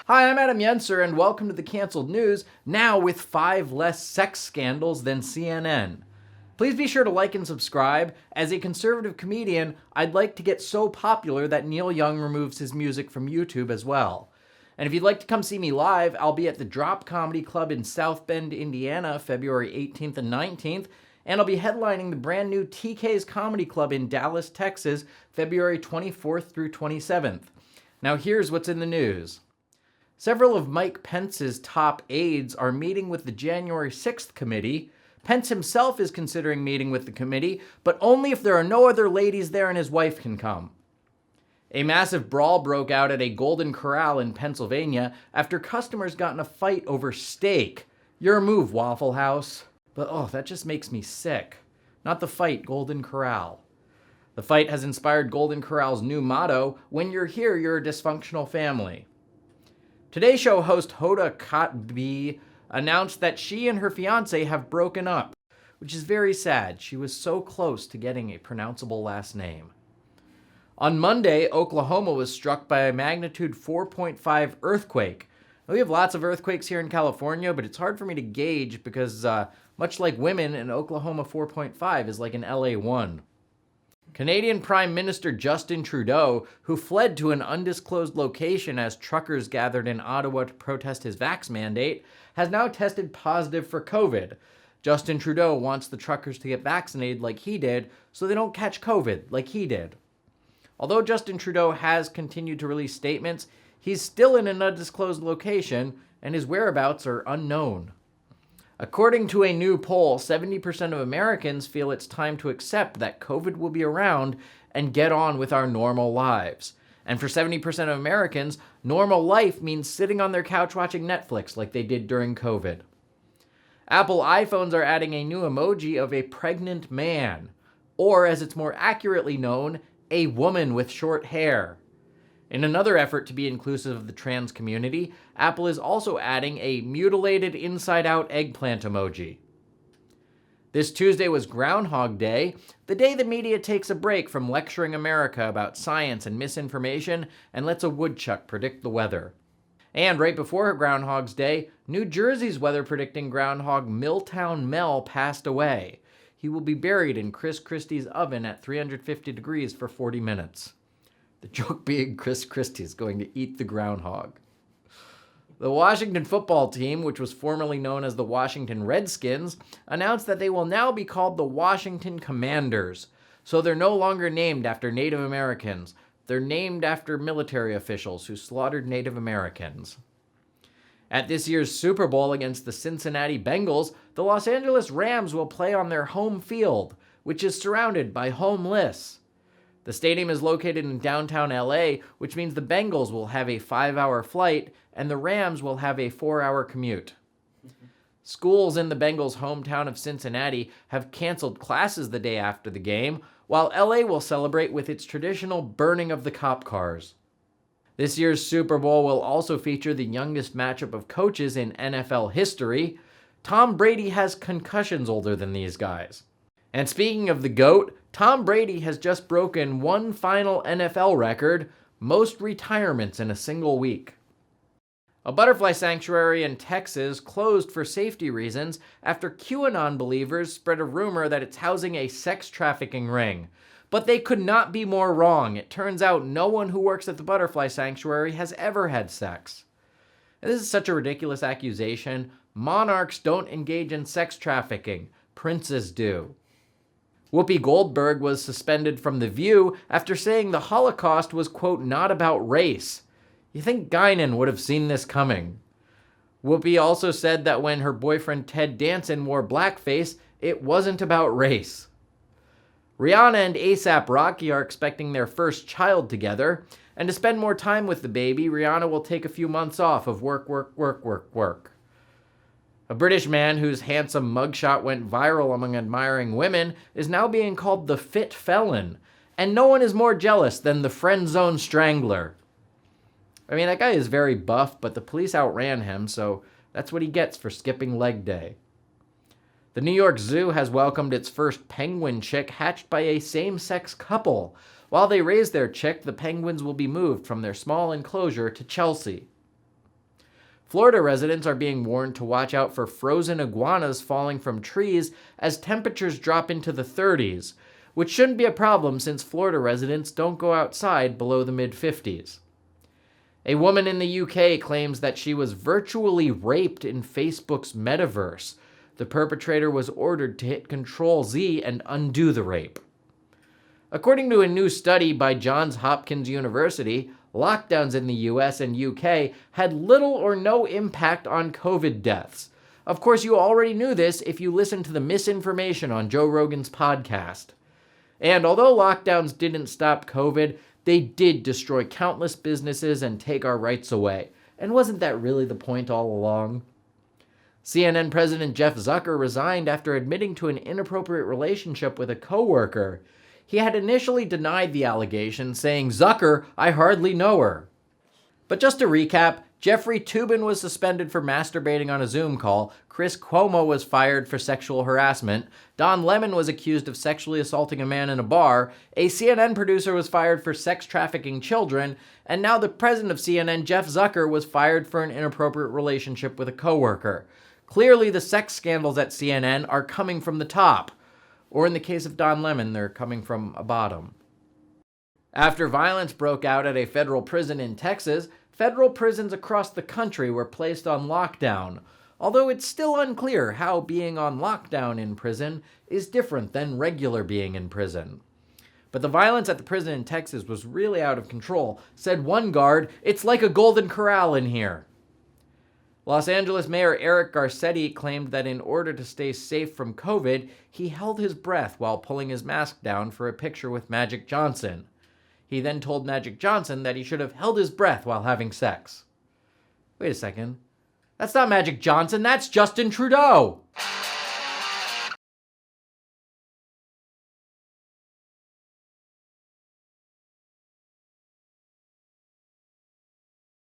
Hi, I'm Adam Yenser, and welcome to the Canceled News, now with 5 less sex scandals than CNN. Please be sure to like and subscribe. As a conservative comedian, I'd like to get so popular that Neil Young removes his music from YouTube as well. And if you'd like to come see me live, I'll be at the Drop Comedy Club in South Bend, Indiana, February 18th and 19th, and I'll be headlining the brand new TK's Comedy Club in Dallas, Texas, February 24th through 27th. Now here's what's in the news. Several of Mike Pence's top aides are meeting with the January 6th committee. Pence himself is considering meeting with the committee, but only if there are no other ladies there and his wife can come. A massive brawl broke out at a Golden Corral in Pennsylvania after customers got in a fight over steak. Your move, Waffle House. But that just makes me sick. Not the fight, Golden Corral. The fight has inspired Golden Corral's new motto, "When you're here, you're a dysfunctional family." Today's Show host Hoda Kotb announced that she and her fiancé have broken up, which is very sad. She was so close to getting a pronounceable last name. On Monday, Oklahoma was struck by a magnitude 4.5 earthquake. Now, we have lots of earthquakes here in California, but it's hard for me to gauge because, much like women, an Oklahoma 4.5 is like an LA 1. Canadian Prime Minister Justin Trudeau, who fled to an undisclosed location as truckers gathered in Ottawa to protest his vax mandate, has now tested positive for COVID. Justin Trudeau wants the truckers to get vaccinated like he did so they don't catch COVID like he did. Although Justin Trudeau has continued to release statements, he's still in an undisclosed location and his whereabouts are unknown. According to a new poll, 70% of Americans feel it's time to accept that COVID will be around and get on with our normal lives. And for 70% of Americans, normal life means sitting on their couch watching Netflix like they did during COVID. Apple iPhones are adding a new emoji of a pregnant man, or as it's more accurately known, a woman with short hair. In another effort to be inclusive of the trans community, Apple is also adding a mutilated inside-out eggplant emoji. This Tuesday was Groundhog Day, the day the media takes a break from lecturing America about science and misinformation and lets a woodchuck predict the weather. And right before Groundhog's Day, New Jersey's weather-predicting groundhog Milltown Mel passed away. He will be buried in Christie's oven at 350 degrees for 40 minutes. The joke being Christie is going to eat the groundhog. The Washington football team, which was formerly known as the Washington Redskins, announced that they will now be called the Washington Commanders. So they're no longer named after Native Americans. They're named after military officials who slaughtered Native Americans. At this year's Super Bowl against the Cincinnati Bengals, the Los Angeles Rams will play on their home field, which is surrounded by homeless. The stadium is located in downtown LA, which means the Bengals will have a 5-hour flight and the Rams will have a 4-hour commute. Schools in the Bengals' hometown of Cincinnati have canceled classes the day after the game, while LA will celebrate with its traditional burning of the cop cars. This year's Super Bowl will also feature the youngest matchup of coaches in NFL history. Tom Brady has concussions older than these guys. And speaking of the GOAT, Tom Brady has just broken one final NFL record, most retirements in a single week. A butterfly sanctuary in Texas closed for safety reasons after QAnon believers spread a rumor that it's housing a sex trafficking ring. But they could not be more wrong. It turns out no one who works at the butterfly sanctuary has ever had sex. And this is such a ridiculous accusation. Monarchs don't engage in sex trafficking. Princes do. Whoopi Goldberg was suspended from The View after saying the Holocaust was, quote, not about race. You think Guinan would have seen this coming. Whoopi also said that when her boyfriend Ted Danson wore blackface, it wasn't about race. Rhianna and A$AP Rocky are expecting their first child together, and to spend more time with the baby, Rhianna will take a few months off of work. A British man whose handsome mugshot went viral among admiring women is now being called the Fit Felon, and no one is more jealous than the Friend Zone Strangler. I mean, that guy is very buff, but the police outran him, so that's what he gets for skipping leg day. The New York Zoo has welcomed its first penguin chick hatched by a same-sex couple. While they raise their chick, the penguins will be moved from their small enclosure to Chelsea. Florida residents are being warned to watch out for frozen iguanas falling from trees as temperatures drop into the 30s, which shouldn't be a problem since Florida residents don't go outside below the mid-50s. A woman in the UK claims that she was virtually raped in Facebook's Metaverse. The perpetrator was ordered to hit Control-Z and undo the rape. According to a new study by Johns Hopkins University, lockdowns in the US and UK had little or no impact on COVID deaths. Of course, you already knew this if you listened to the misinformation on Joe Rogan's podcast. And although lockdowns didn't stop COVID, they did destroy countless businesses and take our rights away. And wasn't that really the point all along? CNN President Jeff Zucker resigned after admitting to an inappropriate relationship with a coworker. He had initially denied the allegation, saying, "Zucker, I hardly know her." But just to recap, Jeffrey Toobin was suspended for masturbating on a Zoom call, Chris Cuomo was fired for sexual harassment, Don Lemon was accused of sexually assaulting a man in a bar, a CNN producer was fired for sex trafficking children, and now the president of CNN, Jeff Zucker, was fired for an inappropriate relationship with a coworker. Clearly, the sex scandals at CNN are coming from the top. Or in the case of Don Lemon, they're coming from a bottom. After violence broke out at a federal prison in Texas, federal prisons across the country were placed on lockdown, although it's still unclear how being on lockdown in prison is different than regular being in prison. But the violence at the prison in Texas was really out of control. Said one guard, "It's like a golden corral in here." Los Angeles Mayor Eric Garcetti claimed that in order to stay safe from COVID, he held his breath while pulling his mask down for a picture with Magic Johnson. He then told Magic Johnson that he should have held his breath while having sex. Wait a second. That's not Magic Johnson, that's Justin Trudeau!